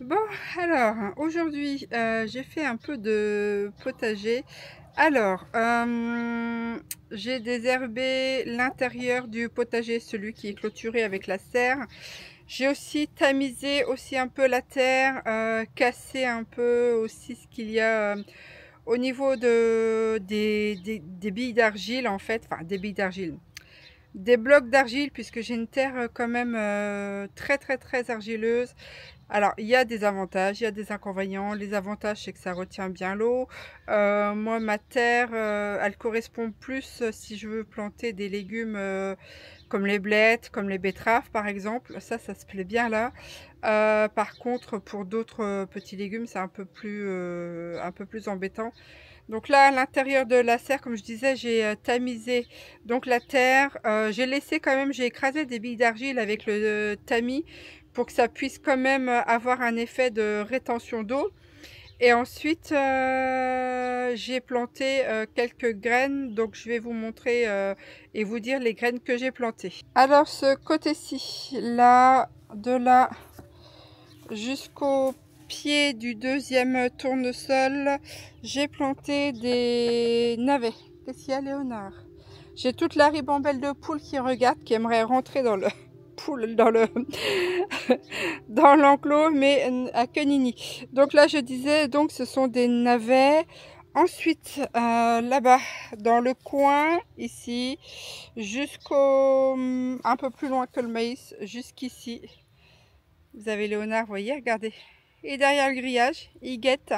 Bon, alors, aujourd'hui, j'ai fait un peu de potager. Alors, j'ai désherbé l'intérieur du potager, celui qui est clôturé avec la serre. J'ai aussi tamisé aussi un peu la terre, cassé un peu aussi ce qu'il y a au niveau des billes d'argile en fait, enfin des billes d'argile. Des blocs d'argile puisque j'ai une terre quand même très argileuse. Alors, il y a des avantages, il y a des inconvénients. Les avantages, c'est que ça retient bien l'eau. Moi, ma terre, elle correspond plus si je veux planter des légumes comme les blettes, comme les betteraves, par exemple. Ça se plaît bien là. Par contre, pour d'autres petits légumes, c'est un peu plus embêtant. Donc là, à l'intérieur de la serre, comme je disais, j'ai tamisé donc la terre. J'ai laissé quand même, j'ai écrasé des billes d'argile avec le tamis pour que ça puisse quand même avoir un effet de rétention d'eau. Et ensuite, j'ai planté quelques graines. Donc je vais vous montrer et vous dire les graines que j'ai plantées. Alors ce côté-ci, là, de là jusqu'au pied du deuxième tournesol, j'ai planté des navets. Qu'est-ce qu'il y a, Léonard? J'ai toute la ribambelle de poules qui regarde, qui aimerait rentrer dans le dans l'enclos, mais à que nini. Donc là, je disais, donc ce sont des navets. Ensuite, là-bas, dans le coin, ici, jusqu'au un peu plus loin que le maïs, jusqu'ici. Vous avez Léonard, vous voyez, regardez. Et derrière le grillage, il guette.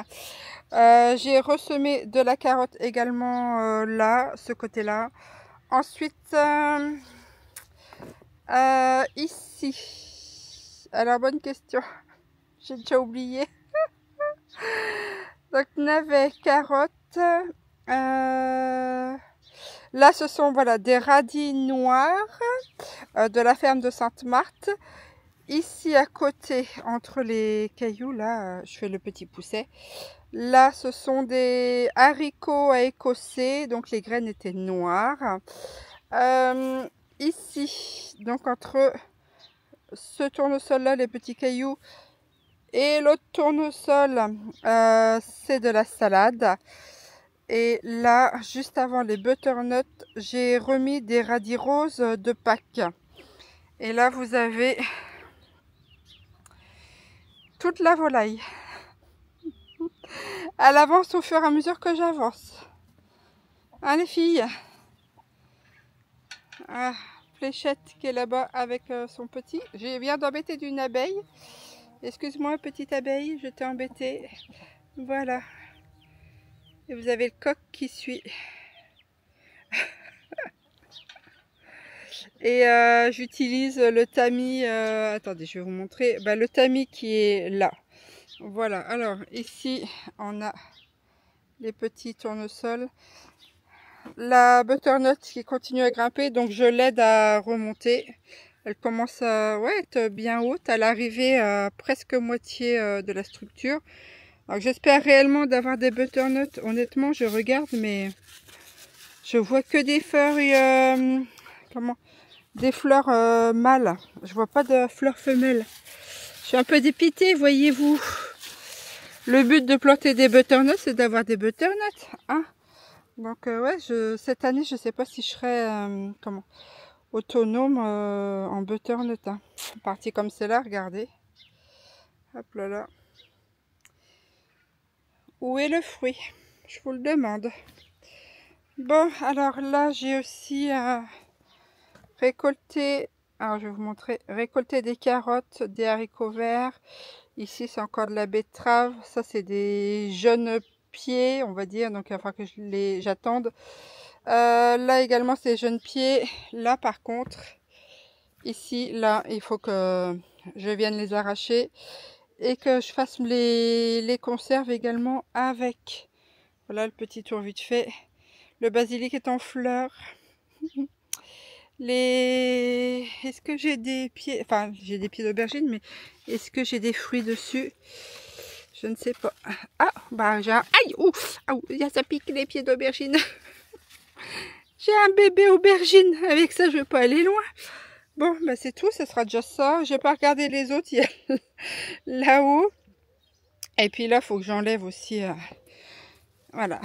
J'ai ressemé de la carotte également là, ce côté-là. Ensuite, ici. Alors, bonne question. J'ai déjà oublié. Donc, navets, carottes. Là, ce sont voilà, des radis noirs de la ferme de Sainte-Marthe. Ici à côté, entre les cailloux, là, je fais le petit pousset. Là, ce sont des haricots à écossais, donc les graines étaient noires. Ici, donc entre ce tournesol-là, les petits cailloux, et l'autre tournesol, c'est de la salade. Et là, juste avant les butternuts, j'ai remis des radis roses de Pâques. Et là, vous avez toute la volaille. Elle avance au fur et à mesure que j'avance. Hein, les filles? Ah, Fléchette qui est là-bas avec son petit. Je viens d'embêter d'une abeille. Excuse-moi, petite abeille, je t'ai embêté. Voilà. Et vous avez le coq qui suit. Et j'utilise le tamis. Attendez, je vais vous montrer. Bah, le tamis qui est là. Voilà. Alors, ici, on a les petits tournesols. La butternut qui continue à grimper, donc je l'aide à remonter. Elle commence à être bien haute, à l'arrivée à presque moitié de la structure. Alors j'espère réellement d'avoir des butternuts. Honnêtement, je regarde, mais je vois que des feuilles, des fleurs mâles. Je vois pas de fleurs femelles. Je suis un peu dépitée, voyez-vous. Le but de planter des butternuts, c'est d'avoir des butternuts, hein. Donc ouais, cette année, je sais pas si je serai autonome en butternut. Hein. Partie comme c'est là, regardez. Hop là là. Où est le fruit? Je vous le demande. Bon, alors là, j'ai aussi récolté. Alors je vais vous montrer. Récolter des carottes, des haricots verts. Ici, c'est encore de la betterave. Ça, c'est des jeunes pieds, on va dire. Donc il va falloir que j'attende. Là également c'est jeunes pieds. Là par contre, ici, là, il faut que je vienne les arracher et que je fasse les conserves également avec. Voilà le petit tour vite fait. Le basilic est en fleurs. Est-ce que j'ai des pieds, enfin j'ai des pieds d'aubergine, mais est-ce que j'ai des fruits dessus? Je ne sais pas. Ah, bah j'ai un... Aïe, ouf, ça pique les pieds d'aubergine. J'ai un bébé aubergine. Avec ça, je vais pas aller loin. Bon, bah c'est tout. Ça sera déjà ça. Je vais pas regarder les autres. Il y a là-haut. Et puis là, il faut que j'enlève aussi, voilà,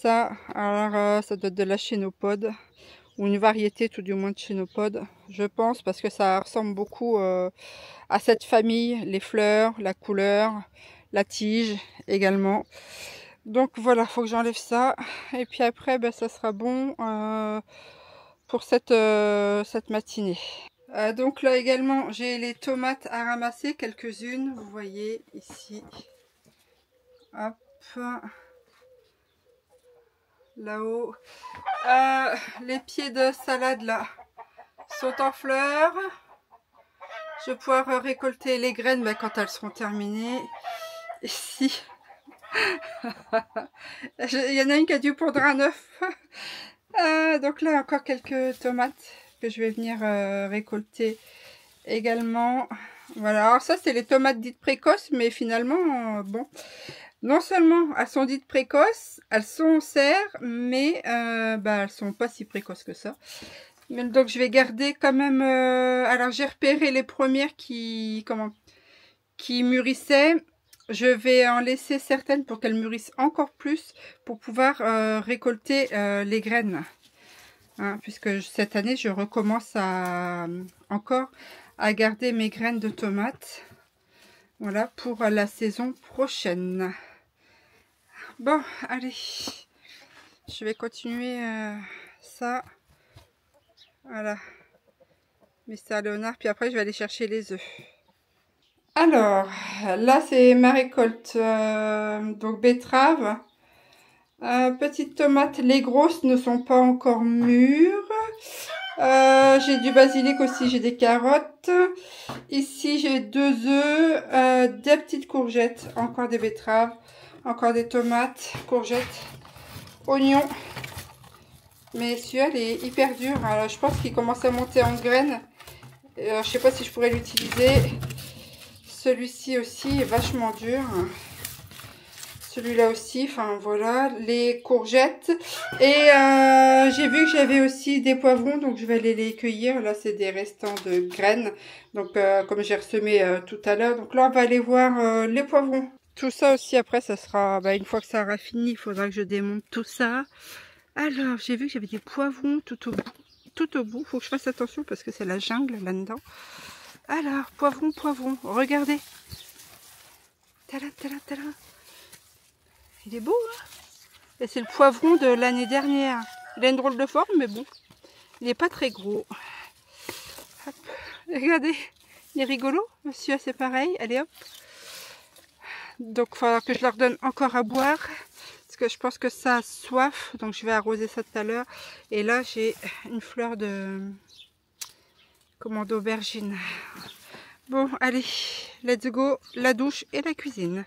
ça. Alors, ça doit être de la chénopode, ou une variété tout du moins de chénopode, je pense, parce que ça ressemble beaucoup à cette famille, les fleurs, la couleur, la tige également. Donc voilà, faut que j'enlève ça. Et puis après, ben, ça sera bon pour cette matinée. Donc là également, j'ai les tomates à ramasser, quelques-unes, vous voyez ici. Hop, là-haut. Les pieds de salade là sont en fleurs. Je vais pouvoir récolter les graines ben, quand elles seront terminées. Ici, il y en a une qui a dû pondre un œuf. Donc là, encore quelques tomates que je vais venir récolter également. Voilà, alors ça, c'est les tomates dites précoces, mais finalement, bon, non seulement elles sont dites précoces, elles sont en serre, mais bah, elles sont pas si précoces que ça. Mais, donc, je vais garder quand même... alors, j'ai repéré les premières qui mûrissaient. Je vais en laisser certaines pour qu'elles mûrissent encore plus pour pouvoir récolter les graines. Hein, puisque cette année, je recommence encore à garder mes graines de tomates. Voilà, pour la saison prochaine. Bon, allez. Je vais continuer ça. Voilà. Mystère Léonard. Puis après, je vais aller chercher les œufs. Alors, là, c'est ma récolte. Donc, betterave. Petites tomates. Les grosses ne sont pas encore mûres. J'ai du basilic aussi, j'ai des carottes. Ici, j'ai 2 œufs, des petites courgettes, encore des betteraves, encore des tomates, courgettes, oignons. Mais celui-là, il est hyper dur. Alors, je pense qu'il commence à monter en graines. Je sais pas si je pourrais l'utiliser. Celui-ci aussi est vachement dur. Celui-là aussi, enfin voilà, les courgettes. Et j'ai vu que j'avais aussi des poivrons, donc je vais aller les cueillir. Là, c'est des restants de graines. Donc, comme j'ai ressemé tout à l'heure. Donc là, on va aller voir les poivrons. Tout ça aussi, après, ça sera... Bah, une fois que ça aura fini, il faudra que je démonte tout ça. Alors, j'ai vu que j'avais des poivrons tout au bout. Tout au bout. Faut que je fasse attention parce que c'est la jungle là-dedans. Alors, poivron. Regardez. Tada, tada, tada. Il est beau, hein? Et c'est le poivron de l'année dernière. Il a une drôle de forme, mais bon. Il n'est pas très gros. Hop. Regardez, il est rigolo. Monsieur, c'est pareil. Allez, hop. Donc, il faudra que je leur donne encore à boire. Parce que je pense que ça a soif. Donc, je vais arroser ça tout à l'heure. Et là, j'ai une fleur de... Comment, d'aubergine. Bon, allez. Let's go. La douche et la cuisine.